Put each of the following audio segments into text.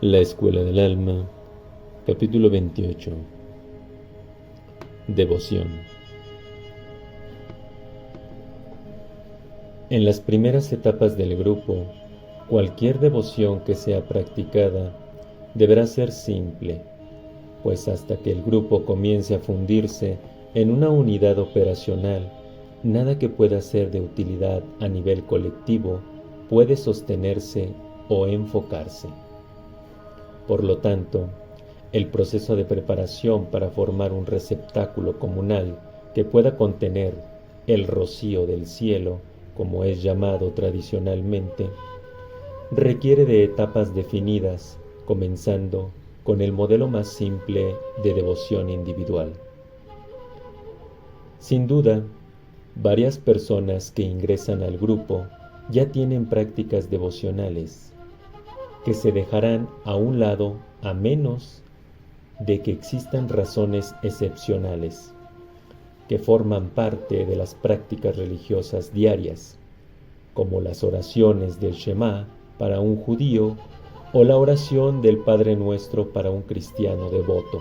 La Escuela del Alma, capítulo 28. Devoción. En las primeras etapas del grupo, cualquier devoción que sea practicada deberá ser simple, pues hasta que el grupo comience a fundirse en una unidad operacional, nada que pueda ser de utilidad a nivel colectivo puede sostenerse o enfocarse. Por lo tanto, el proceso de preparación para formar un receptáculo comunal que pueda contener el rocío del cielo, como es llamado tradicionalmente, requiere de etapas definidas, comenzando con el modelo más simple de devoción individual. Sin duda, varias personas que ingresan al grupo ya tienen prácticas devocionales que se dejarán a un lado a menos de que existan razones excepcionales que forman parte de las prácticas religiosas diarias, como las oraciones del Shema para un judío o la oración del Padre Nuestro para un cristiano devoto.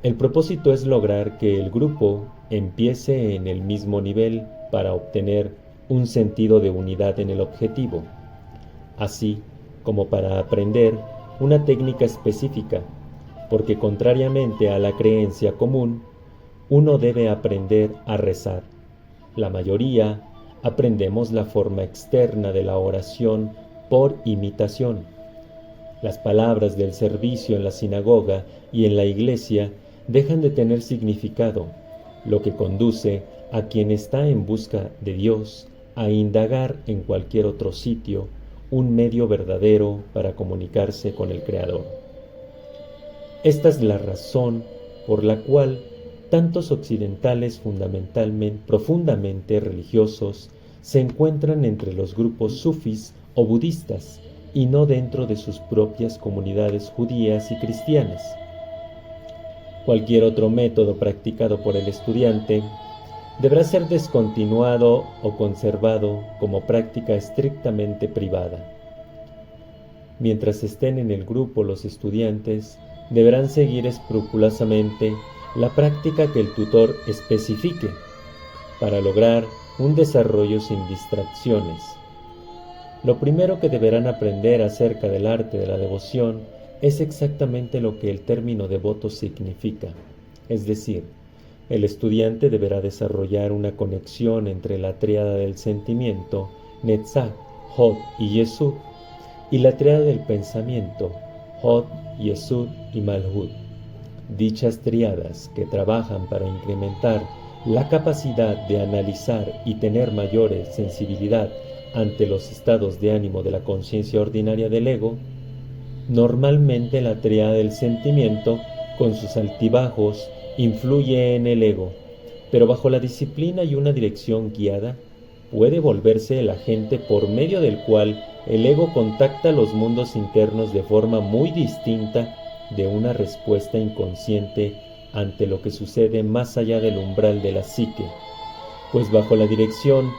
El propósito es lograr que el grupo empiece en el mismo nivel para obtener un sentido de unidad en el objetivo, así como para aprender una técnica específica, porque contrariamente a la creencia común, uno debe aprender a rezar. La mayoría aprendemos la forma externa de la oración por imitación. Las palabras del servicio en la sinagoga y en la iglesia dejan de tener significado, lo que conduce a quien está en busca de Dios a indagar en cualquier otro sitio un medio verdadero para comunicarse con el Creador. Esta es la razón por la cual tantos occidentales profundamente religiosos se encuentran entre los grupos sufís o budistas y no dentro de sus propias comunidades judías y cristianas. Cualquier otro método practicado por el estudiante deberá ser descontinuado o conservado como práctica estrictamente privada. Mientras estén en el grupo, los estudiantes deberán seguir escrupulosamente la práctica que el tutor especifique para lograr un desarrollo sin distracciones. Lo primero que deberán aprender acerca del arte de la devoción es exactamente lo que el término devoto significa, es decir, el estudiante deberá desarrollar una conexión entre la tríada del sentimiento, Netzach, Hod y Yesud, y la tríada del pensamiento, Hod, Yesud y Malhut. Dichas tríadas, que trabajan para incrementar la capacidad de analizar y tener mayor sensibilidad ante los estados de ánimo de la conciencia ordinaria del ego, normalmente la tríada del sentimiento, con sus altibajos, influye en el ego, pero bajo la disciplina y una dirección guiada, puede volverse el agente por medio del cual el ego contacta los mundos internos de forma muy distinta de una respuesta inconsciente ante lo que sucede más allá del umbral de la psique, pues bajo la dirección,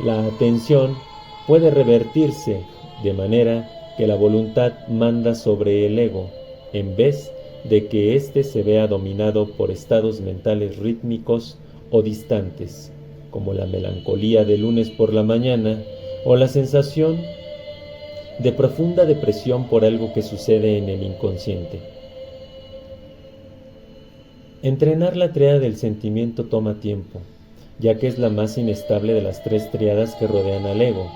la atención puede revertirse de manera que la voluntad manda sobre el ego, en vez de que éste se vea dominado por estados mentales rítmicos o distantes, como la melancolía de lunes por la mañana o la sensación de profunda depresión por algo que sucede en el inconsciente. Entrenar la tríada del sentimiento toma tiempo, ya que es la más inestable de las tres tríadas que rodean al ego.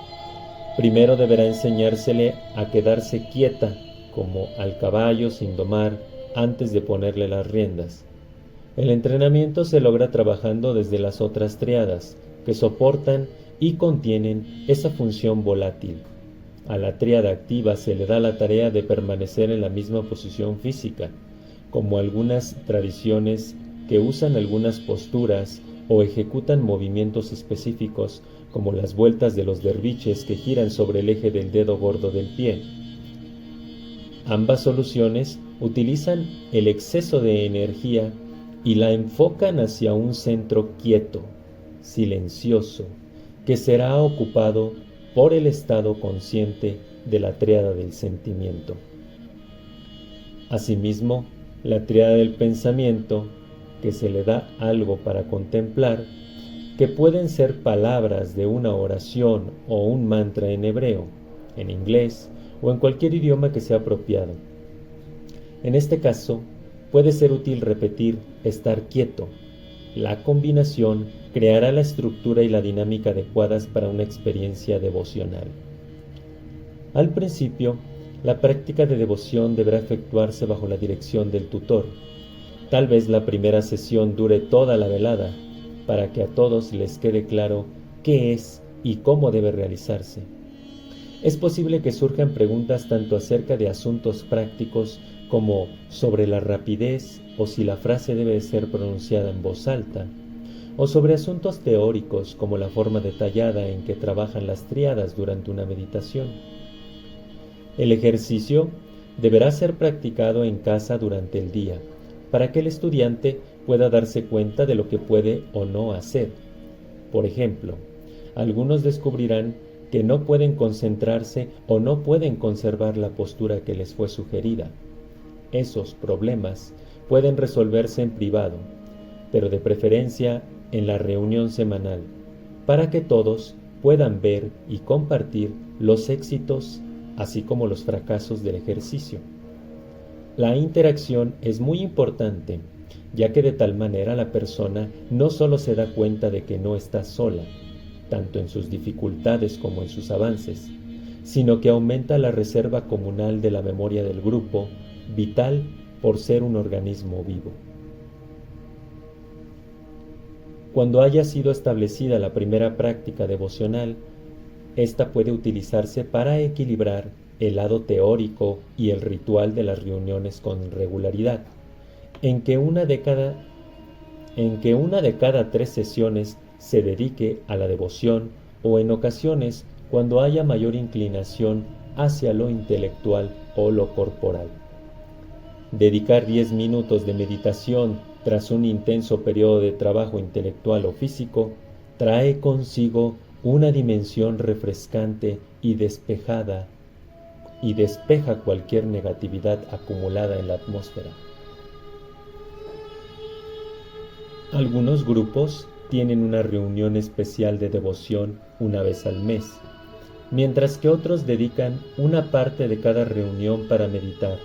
Primero deberá enseñársele a quedarse quieta, como al caballo sin domar, antes de ponerle las riendas. El entrenamiento se logra trabajando desde las otras tríadas, que soportan y contienen esa función volátil. A la tríada activa se le da la tarea de permanecer en la misma posición física, como algunas tradiciones que usan algunas posturas o ejecutan movimientos específicos, como las vueltas de los derviches que giran sobre el eje del dedo gordo del pie. Ambas soluciones utilizan el exceso de energía y la enfocan hacia un centro quieto, silencioso, que será ocupado por el estado consciente de la tríada del sentimiento. Asimismo, la tríada del pensamiento, que se le da algo para contemplar, que pueden ser palabras de una oración o un mantra en hebreo, en inglés o en cualquier idioma que sea apropiado. En este caso, puede ser útil repetir estar quieto. La combinación creará la estructura y la dinámica adecuadas para una experiencia devocional. Al principio, la práctica de devoción deberá efectuarse bajo la dirección del tutor. Tal vez la primera sesión dure toda la velada, para que a todos les quede claro qué es y cómo debe realizarse. Es posible que surjan preguntas tanto acerca de asuntos prácticos como sobre la rapidez o si la frase debe ser pronunciada en voz alta, o sobre asuntos teóricos como la forma detallada en que trabajan las tríadas durante una meditación. El ejercicio deberá ser practicado en casa durante el día, para que el estudiante pueda darse cuenta de lo que puede o no hacer. Por ejemplo, algunos descubrirán que no pueden concentrarse o no pueden conservar la postura que les fue sugerida. Esos problemas pueden resolverse en privado, pero de preferencia en la reunión semanal, para que todos puedan ver y compartir los éxitos así como los fracasos del ejercicio. La interacción es muy importante, ya que de tal manera la persona no solo se da cuenta de que no está sola, tanto en sus dificultades como en sus avances, sino que aumenta la reserva comunal de la memoria del grupo, vital por ser un organismo vivo. Cuando haya sido establecida la primera práctica devocional, esta puede utilizarse para equilibrar el lado teórico y el ritual de las reuniones con regularidad, en que una de cada 3 sesiones se dedique a la devoción o en ocasiones cuando haya mayor inclinación hacia lo intelectual o lo corporal. Dedicar 10 minutos de meditación tras un intenso periodo de trabajo intelectual o físico trae consigo una dimensión refrescante y despejada y despeja cualquier negatividad acumulada en la atmósfera. Algunos grupos tienen una reunión especial de devoción una vez al mes, mientras que otros dedican una parte de cada reunión para meditar.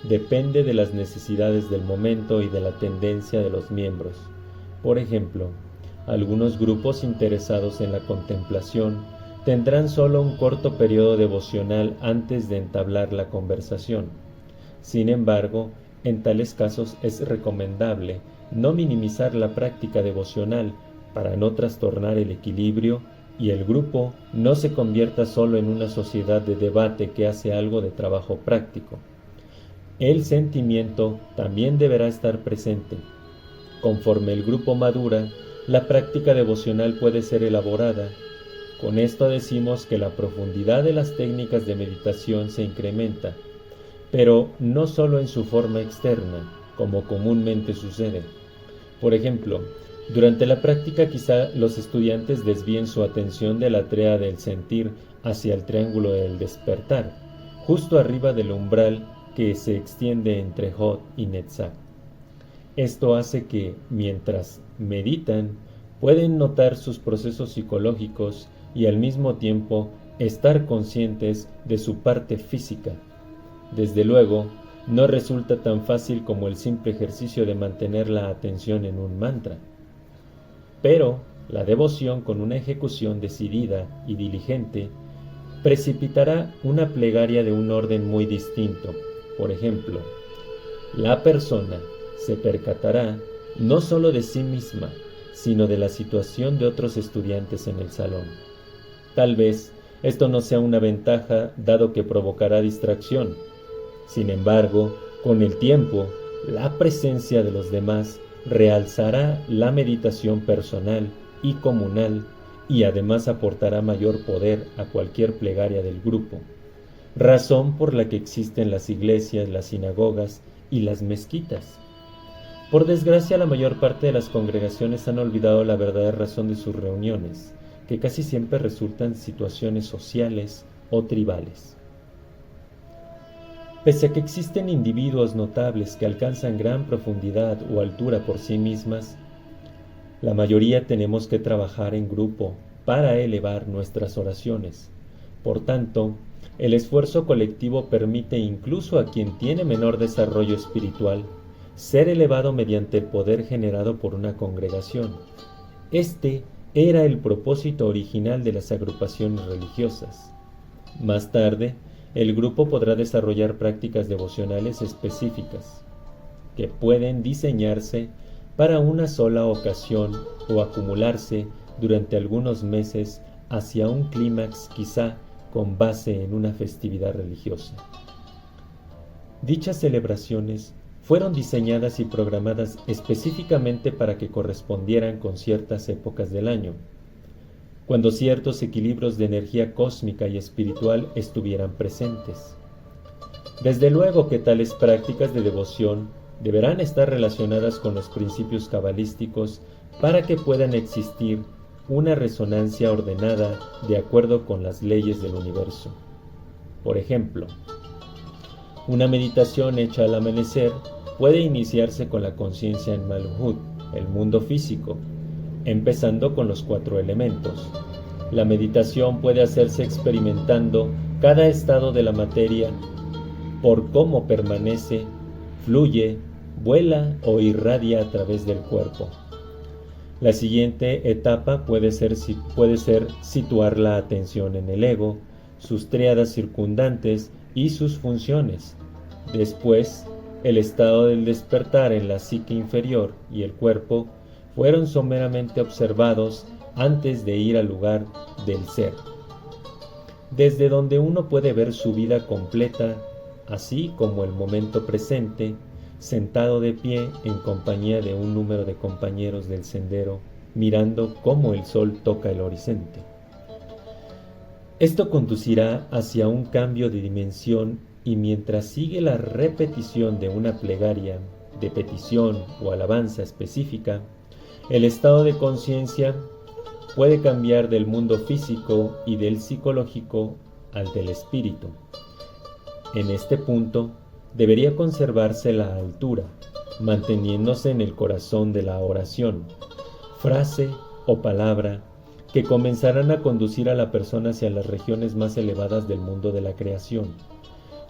Depende de las necesidades del momento y de la tendencia de los miembros. Por ejemplo, algunos grupos interesados en la contemplación tendrán solo un corto periodo devocional antes de entablar la conversación. Sin embargo, en tales casos es recomendable no minimizar la práctica devocional para no trastornar el equilibrio y el grupo no se convierta solo en una sociedad de debate que hace algo de trabajo práctico. El sentimiento también deberá estar presente. Conforme el grupo madura, la práctica devocional puede ser elaborada. Con esto decimos que la profundidad de las técnicas de meditación se incrementa, pero no solo en su forma externa, como comúnmente sucede. Por ejemplo, durante la práctica quizá los estudiantes desvíen su atención de la tríada del sentir hacia el triángulo del despertar, justo arriba del umbral que se extiende entre Hod y Netzach. Esto hace que, mientras meditan, pueden notar sus procesos psicológicos y al mismo tiempo estar conscientes de su parte física. Desde luego, no resulta tan fácil como el simple ejercicio de mantener la atención en un mantra. Pero la devoción con una ejecución decidida y diligente precipitará una plegaria de un orden muy distinto. Por ejemplo, la persona se percatará no solo de sí misma, sino de la situación de otros estudiantes en el salón. Tal vez esto no sea una ventaja, dado que provocará distracción. Sin embargo, con el tiempo, la presencia de los demás realzará la meditación personal y comunal y además aportará mayor poder a cualquier plegaria del grupo, razón por la que existen las iglesias, las sinagogas y las mezquitas. Por desgracia, la mayor parte de las congregaciones han olvidado la verdadera razón de sus reuniones, que casi siempre resultan situaciones sociales o tribales. Pese a que existen individuos notables que alcanzan gran profundidad o altura por sí mismas, la mayoría tenemos que trabajar en grupo para elevar nuestras oraciones. Por tanto, el esfuerzo colectivo permite incluso a quien tiene menor desarrollo espiritual ser elevado mediante el poder generado por una congregación. Este era el propósito original de las agrupaciones religiosas. Más tarde, el grupo podrá desarrollar prácticas devocionales específicas, que pueden diseñarse para una sola ocasión o acumularse durante algunos meses hacia un clímax quizá con base en una festividad religiosa. Dichas celebraciones fueron diseñadas y programadas específicamente para que correspondieran con ciertas épocas del año, cuando ciertos equilibrios de energía cósmica y espiritual estuvieran presentes. Desde luego que tales prácticas de devoción deberán estar relacionadas con los principios cabalísticos para que puedan existir una resonancia ordenada de acuerdo con las leyes del universo. Por ejemplo, una meditación hecha al amanecer puede iniciarse con la conciencia en Malhut, el mundo físico, empezando con los 4 elementos. La meditación puede hacerse experimentando cada estado de la materia por cómo permanece, fluye, vuela o irradia a través del cuerpo. La siguiente etapa puede ser situar la atención en el ego, sus tríadas circundantes y sus funciones. Después, el estado del despertar en la psique inferior y el cuerpo fueron someramente observados antes de ir al lugar del ser, desde donde uno puede ver su vida completa, así como el momento presente, sentado de pie en compañía de un número de compañeros del sendero, mirando cómo el sol toca el horizonte. Esto conducirá hacia un cambio de dimensión y mientras sigue la repetición de una plegaria, de petición o alabanza específica, el estado de conciencia puede cambiar del mundo físico y del psicológico al del espíritu. En este punto, debería conservarse la altura, manteniéndose en el corazón de la oración, frase o palabra que comenzarán a conducir a la persona hacia las regiones más elevadas del mundo de la creación,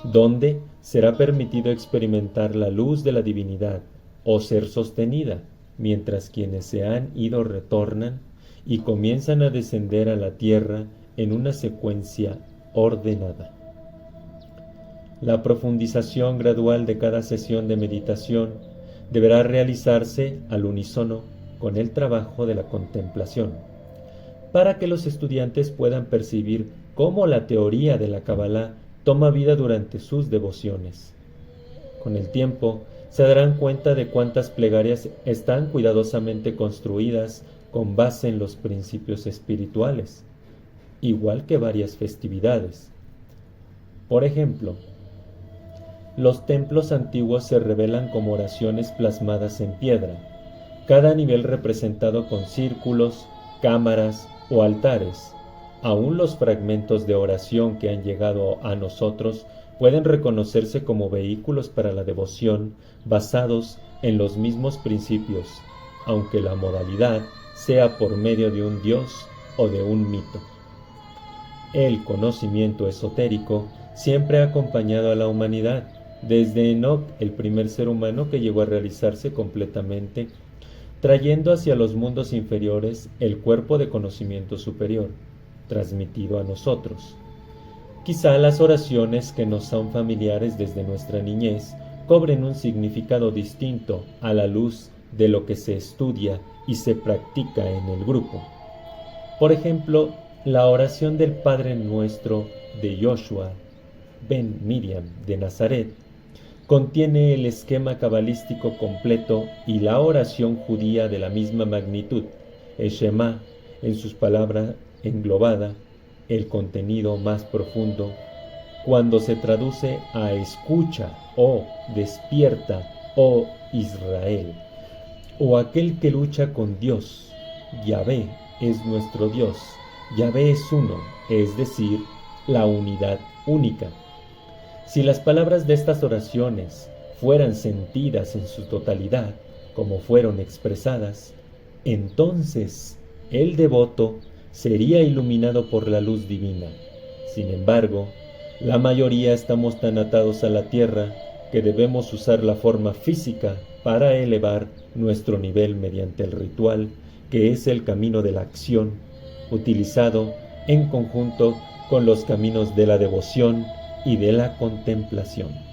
donde será permitido experimentar la luz de la divinidad o ser sostenida, mientras quienes se han ido retornan y comienzan a descender a la tierra en una secuencia ordenada. La profundización gradual de cada sesión de meditación deberá realizarse al unísono con el trabajo de la contemplación, para que los estudiantes puedan percibir cómo la teoría de la Kabbalah toma vida durante sus devociones. Con el tiempo, se darán cuenta de cuántas plegarias están cuidadosamente construidas con base en los principios espirituales, igual que varias festividades. Por ejemplo, los templos antiguos se revelan como oraciones plasmadas en piedra, cada nivel representado con círculos, cámaras o altares. Aún los fragmentos de oración que han llegado a nosotros pueden reconocerse como vehículos para la devoción basados en los mismos principios, aunque la modalidad sea por medio de un dios o de un mito. El conocimiento esotérico siempre ha acompañado a la humanidad, desde Enoch, el primer ser humano que llegó a realizarse completamente, trayendo hacia los mundos inferiores el cuerpo de conocimiento superior, transmitido a nosotros. Quizá las oraciones que nos son familiares desde nuestra niñez cobren un significado distinto a la luz de lo que se estudia y se practica en el grupo. Por ejemplo, la oración del Padre Nuestro de Joshua ben Miriam de Nazaret contiene el esquema cabalístico completo y la oración judía de la misma magnitud, el Shema, en sus palabras englobada, el contenido más profundo, cuando se traduce a escucha o despierta, oh Israel, o aquel que lucha con Dios. Yahvé es nuestro Dios, Yahvé es uno, es decir, la unidad única. Si las palabras de estas oraciones fueran sentidas en su totalidad, como fueron expresadas, entonces el devoto sería iluminado por la luz divina. Sin embargo, la mayoría estamos tan atados a la tierra que debemos usar la forma física para elevar nuestro nivel mediante el ritual, que es el camino de la acción, utilizado en conjunto con los caminos de la devoción y de la contemplación.